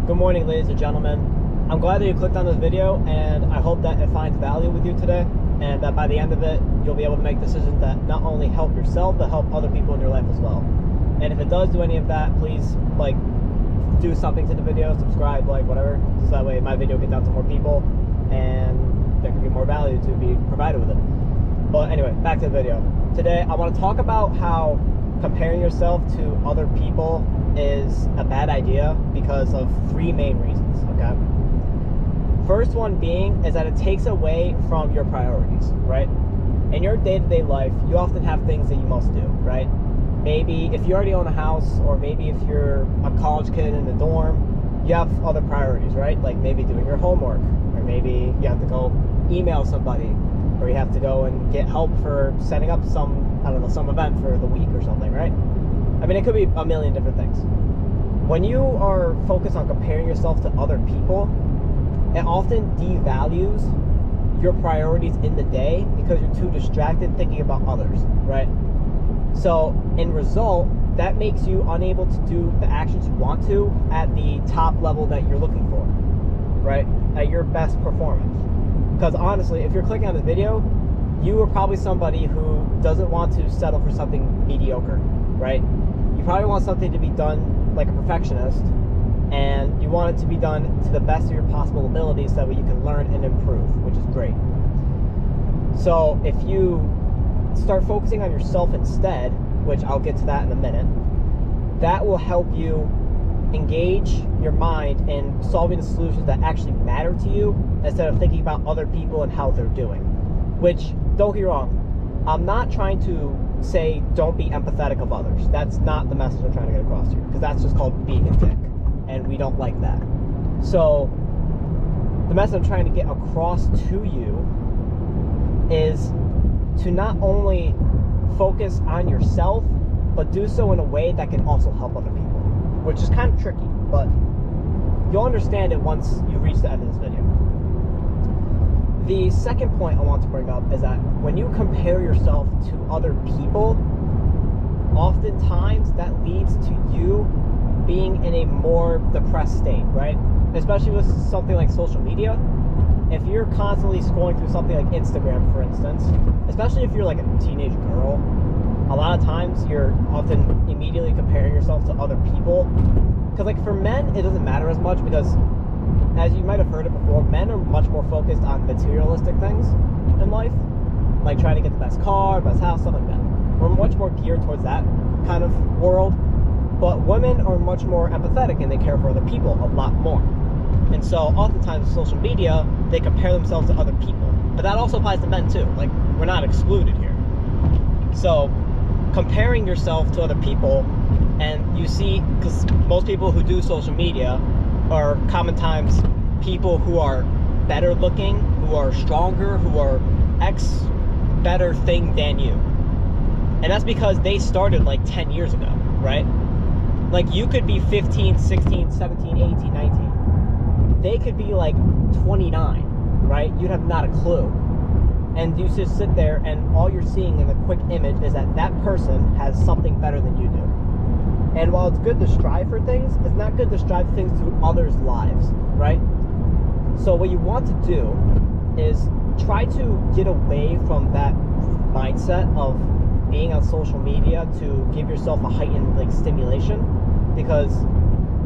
Good morning, ladies and gentlemen. I'm glad that you clicked on this video, and I hope that it finds value with you today, and that by the end of it, you'll be able to make decisions that not only help yourself, but help other people in your life as well. And if it does do any of that, please, do something to the video, subscribe, whatever, so that way my video gets out to more people, and there can be more value to be provided with it. But anyway, back to the video. Today, I want to talk about how comparing yourself to other people is a bad idea because of three main reasons, okay? First one being is that it takes away from your priorities, right? In your day-to-day life, you often have things that you must do, right? Maybe if you already own a house, or maybe if you're a college kid in the dorm, you have other priorities, right? Like maybe doing your homework, or maybe you have to go email somebody, or you have to go and get help for setting up some event for the week or something, right? I mean, it could be a million different things. When you are focused on comparing yourself to other people, it often devalues your priorities in the day because you're too distracted thinking about others, right? So, in result, that makes you unable to do the actions you want to at the top level that you're looking for, right? At your best performance. Because honestly, if you're clicking on this video, you are probably somebody who doesn't want to settle for something mediocre, right? You probably want something to be done like a perfectionist, and you want it to be done to the best of your possible abilities so that way you can learn and improve, which is great. So if you start focusing on yourself instead, which I'll get to that in a minute, that will help you engage your mind in solving the solutions that actually matter to you instead of thinking about other people and how they're doing. Which, don't get me wrong, I'm not trying to say don't be empathetic of others. That's not the message I'm trying to get across here, because that's just called being a dick, and we don't like that. So the message I'm trying to get across to you is to not only focus on yourself, but do so in a way that can also help other people, which is kind of tricky, but you'll understand it once you reach the end of this video. The second point I want to bring up is that when you compare yourself to other people, oftentimes that leads to you being in a more depressed state, right? Especially with something like social media. If you're constantly scrolling through something like Instagram, for instance, especially if you're like a teenage girl, a lot of times you're often immediately comparing yourself to other people. Because for men, it doesn't matter as much because, as you might have heard it before, men are much more focused on materialistic things in life, like trying to get the best car, best house, stuff like that. We're much more geared towards that kind of world. But women are much more empathetic and they care for other people a lot more. And so oftentimes with social media, they compare themselves to other people. But that also applies to men too. We're not excluded here. So comparing yourself to other people, and you see, because most people who do social media are common times people who are better looking, who are stronger, who are X better thing than you. And that's because they started 10 years ago, right? You could be 15, 16, 17, 18, 19. They could be 29, right? You'd have not a clue. And you just sit there and all you're seeing in the quick image is that that person has something better than you do. And while it's good to strive for things, it's not good to strive for things through others' lives, right? So what you want to do is try to get away from that mindset of being on social media to give yourself a heightened stimulation, because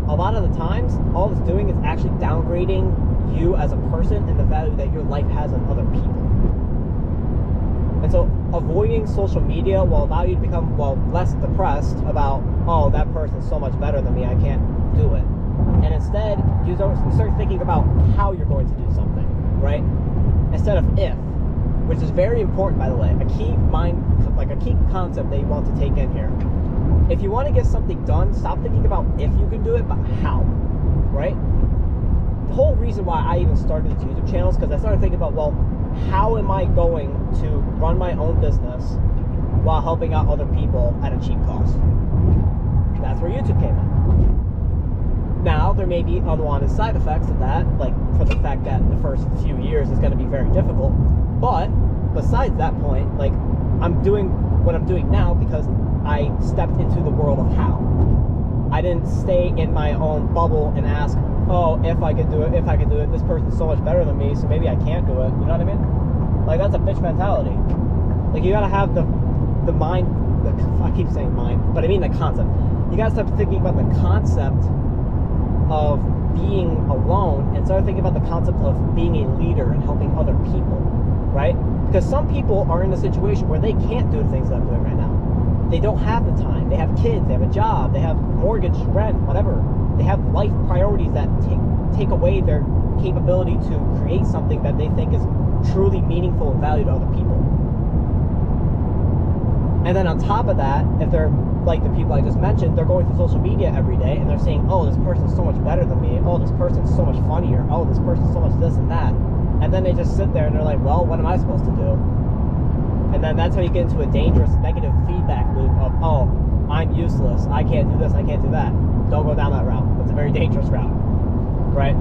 a lot of the times all it's doing is actually downgrading you as a person and the value that your life has on other people. And so avoiding social media will allow you to become less depressed about, oh, that person's so much better than me, I can't do it. And instead you start thinking about how you're going to do something, right? Instead of if, which is very important, by the way, a key concept that you want to take in here. If you want to get something done, stop thinking about if you can do it, but how, right? The whole reason why I even started this YouTube channel is because I started thinking about, how am I going to run my own business while helping out other people at a cheap cost? That's where YouTube came in. Now, there may be unwanted side effects of that, for the fact that the first few years is going to be very difficult, but besides that point, I'm doing what I'm doing now because I stepped into the world of how. I didn't stay in my own bubble and ask, oh, if I could do it, this person's so much better than me, so maybe I can't do it. You know what I mean? Like, that's a bitch mentality. Like, you gotta have the mind, I keep saying mind, but I mean the concept. You gotta start thinking about the concept of being alone and start thinking about the concept of being a leader and helping other people, right? Because some people are in a situation where they can't do the things that I'm doing right now. They don't have the time. They have kids, they have a job, they have mortgage, rent, whatever. They have life priorities that take away their capability to create something that they think is truly meaningful and valued to other people. And then on top of that, if they're like the people I just mentioned, they're going through social media every day and they're saying, oh, this person's so much better than me. Oh, this person's so much funnier. Oh, this person's so much this and that. And then they just sit there and they're like, well, what am I supposed to do? And then that's how you get into a dangerous negative feedback loop of, oh, I'm useless. I can't do this. I can't do that. Don't go down that route. It's a very dangerous route, right?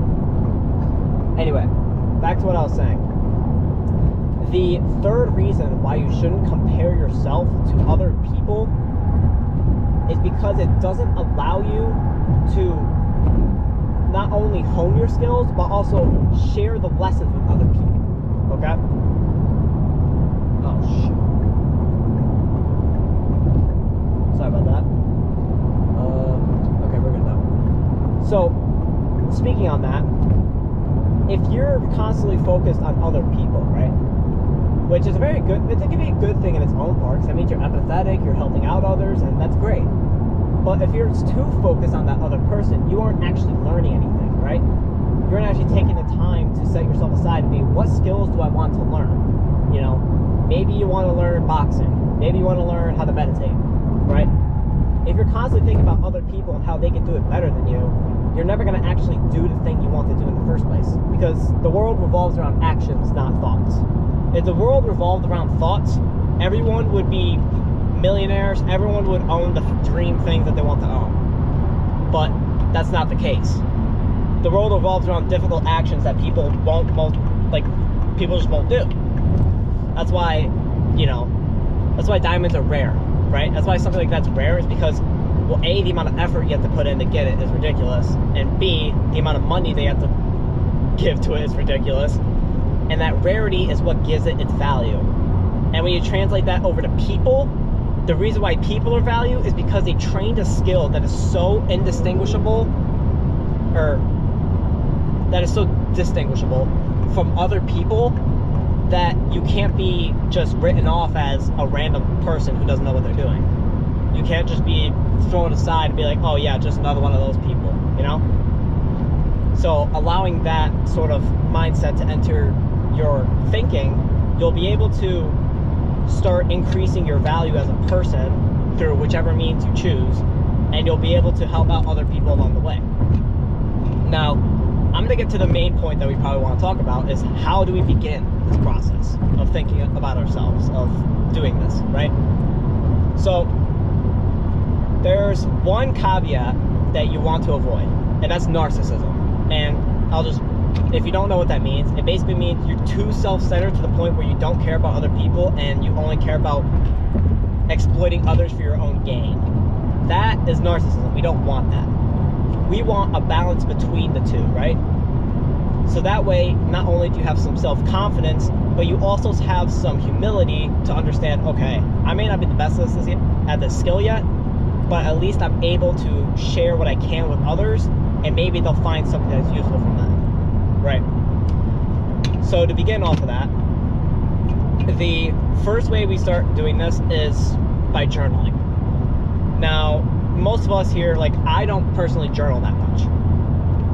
Anyway, back to what I was saying. The third reason why you shouldn't compare yourself to other people is because it doesn't allow you to not only hone your skills, but also share the lessons with other people, okay? Oh, shit. Sorry about that. Okay, we're good now. So, speaking on that, if you're constantly focused on other people, right? Which is a very good, it can be a good thing in its own part, because that means you're empathetic, you're helping out others, and that's great. But if you're too focused on that other person, you aren't actually learning anything, right? You're not actually taking the time to set yourself aside and be, what skills do I want to learn? You know, maybe you want to learn boxing. Maybe you want to learn how to meditate, right? If you're constantly thinking about other people and how they can do it better than you, you're never going to actually do the thing you want to do in the first place. Because the world revolves around actions, not thoughts. If the world revolved around thoughts, everyone would be millionaires, everyone would own the dream things that they want to own. But that's not the case. The world revolves around difficult actions that people people just won't do. That's why, that's why diamonds are rare, right? That's why something like that's rare, is because, well, A, the amount of effort you have to put in to get it is ridiculous, and B, the amount of money they have to give to it is ridiculous. And that rarity is what gives it its value. And when you translate that over to people, the reason why people are valued is because they trained a skill that is so indistinguishable, or that is so distinguishable from other people, that you can't be just written off as a random person who doesn't know what they're doing. You can't just be thrown aside and be like, oh yeah, just another one of those people, So allowing that sort of mindset to enter your thinking, you'll be able to start increasing your value as a person through whichever means you choose, and you'll be able to help out other people along the way. Now, I'm going to get to the main point that we probably want to talk about, is how do we begin this process of thinking about ourselves, of doing this, right? So, there's one caveat that you want to avoid, and that's narcissism. And if you don't know what that means, it basically means you're too self-centered to the point where you don't care about other people and you only care about exploiting others for your own gain. That is narcissism. We don't want that. We want a balance between the two, right? So that way, not only do you have some self-confidence, but you also have some humility to understand, okay, I may not be the best at this skill yet, but at least I'm able to share what I can with others, and maybe they'll find something that's useful from that. Right. So to begin off of that, the first way we start doing this is by journaling. Now, most of us here, I don't personally journal that much.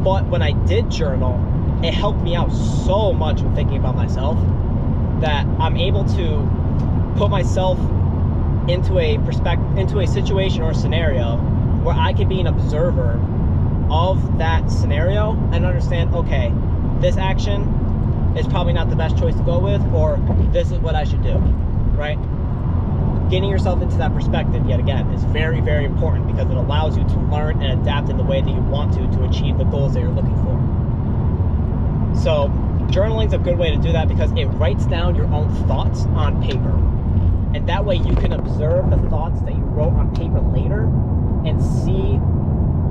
But when I did journal, it helped me out so much when thinking about myself that I'm able to put myself into a situation or a scenario where I can be an observer of that scenario and understand, okay, this action is probably not the best choice to go with, or this is what I should do, right? Getting yourself into that perspective, yet again, is very, very important, because it allows you to learn and adapt in the way that you want to achieve the goals that you're looking for. So journaling is a good way to do that, because it writes down your own thoughts on paper. And that way you can observe the thoughts that you wrote on paper later and see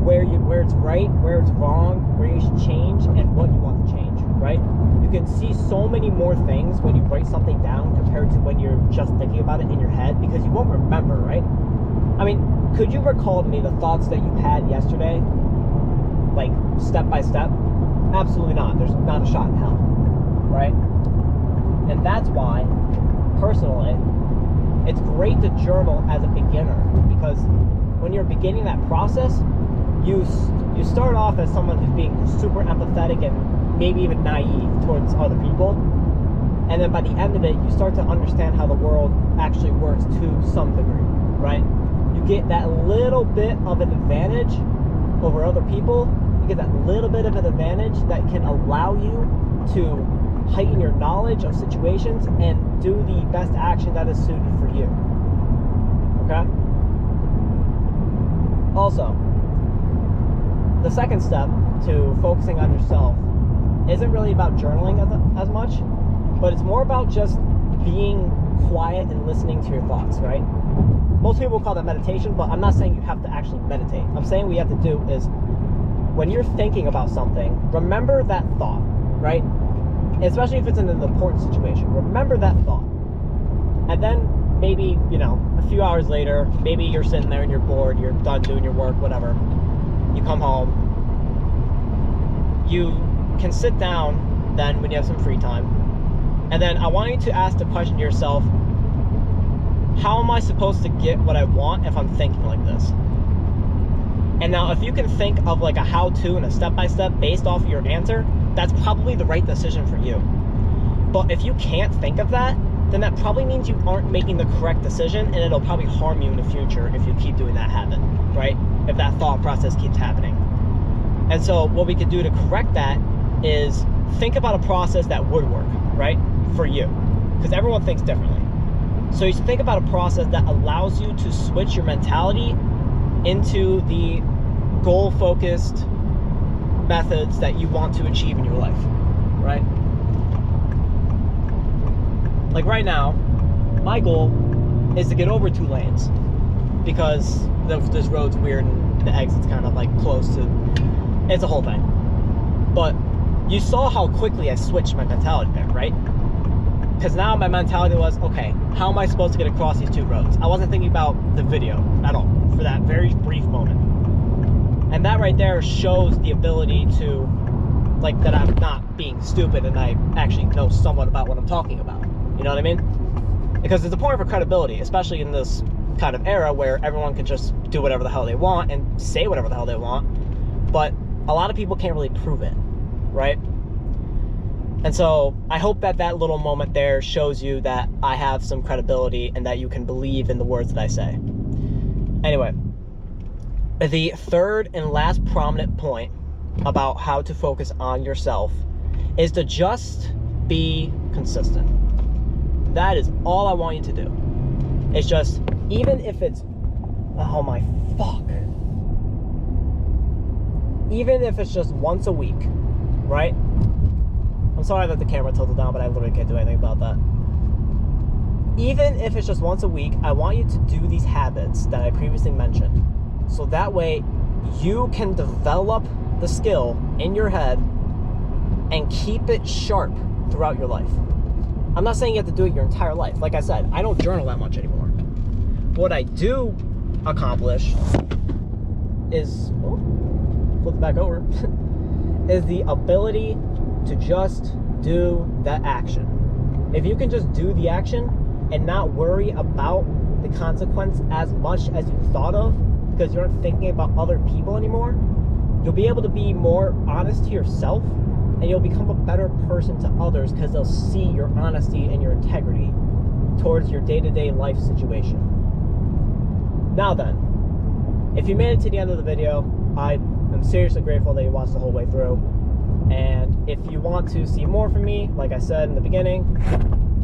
where it's right, where it's wrong, where you should change, and what you want to change, right? You can see so many more things when you write something down compared to when you're just thinking about it in your head, because you won't remember, right? I mean, could you recall to me the thoughts that you had yesterday, like step by step? Absolutely not. There's not a shot in hell, right? And that's why, personally, it's great to journal as a beginner, because when you're beginning that process, you start off as someone who's being super empathetic and maybe even naive towards other people, and then by the end of it, you start to understand how the world actually works to some degree, right? You get that little bit of an advantage over other people. You get that little bit of an advantage that can allow you to heighten your knowledge of situations and do the best action that is suited for you. Okay? Also, the second step to focusing on yourself isn't really about journaling as much, but it's more about just being quiet and listening to your thoughts, right? Most people call that meditation, but I'm not saying you have to actually meditate. I'm saying what you have to do is, when you're thinking about something, remember that thought, right? Especially if it's in an important situation. Remember that thought. And then maybe, a few hours later, maybe you're sitting there and you're bored, you're done doing your work, whatever. You come home. You can sit down then when you have some free time. And then I want you to ask the question to yourself, how am I supposed to get what I want if I'm thinking like this? And now if you can think of like a how-to and a step-by-step based off of your answer, that's probably the right decision for you. But if you can't think of that, then that probably means you aren't making the correct decision, and it'll probably harm you in the future if you keep doing that habit, right? If that thought process keeps happening. And so what we could do to correct that is think about a process that would work, right? For you, because everyone thinks differently. So you should think about a process that allows you to switch your mentality into the goal-focused methods that you want to achieve in your life, right? Like right now, my goal is to get over 2 lanes because this road's weird and the exit's kind of like close to, it's a whole thing. But you saw how quickly I switched my mentality there, right? Because now my mentality was, okay, how am I supposed to get across these 2 roads? I wasn't thinking about the video at all for that very brief moment. And that right there shows the ability to, like, that I'm not being stupid and I actually know somewhat about what I'm talking about. You know what I mean? Because it's a point for credibility, especially in this kind of era where everyone can just do whatever the hell they want and say whatever the hell they want. But a lot of people can't really prove it, right? And so I hope that that little moment there shows you that I have some credibility and that you can believe in the words that I say. Anyway, the third and last prominent point about how to focus on yourself is to just be consistent. That is all I want you to do. It's just, even if it's, oh my fuck. Even if it's just once a week, right? I'm sorry that the camera tilted down, but I literally can't do anything about that. Even if it's just once a week, I want you to do these habits that I previously mentioned. So that way you can develop the skill in your head and keep it sharp throughout your life. I'm not saying you have to do it your entire life. Like I said, I don't journal that much anymore. What I do accomplish is, flip it back over, is the ability to just do the action. If you can just do the action and not worry about the consequence as much as you thought of, because you aren't thinking about other people anymore, you'll be able to be more honest to yourself, and you'll become a better person to others because they'll see your honesty and your integrity towards your day-to-day life situation. Now then, if you made it to the end of the video, I am seriously grateful that you watched the whole way through. And if you want to see more from me, like I said in the beginning,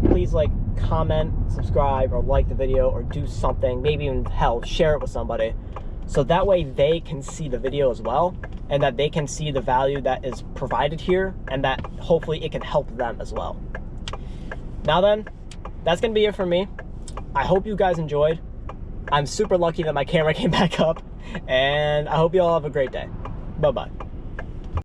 please comment, subscribe, or like the video, or do something, maybe even hell, share it with somebody, so that way they can see the video as well, and that they can see the value that is provided here, and that hopefully it can help them as well. Now then, that's gonna be it for me. I hope you guys enjoyed. I'm super lucky that my camera came back up And I hope you all have a great day. Bye-bye.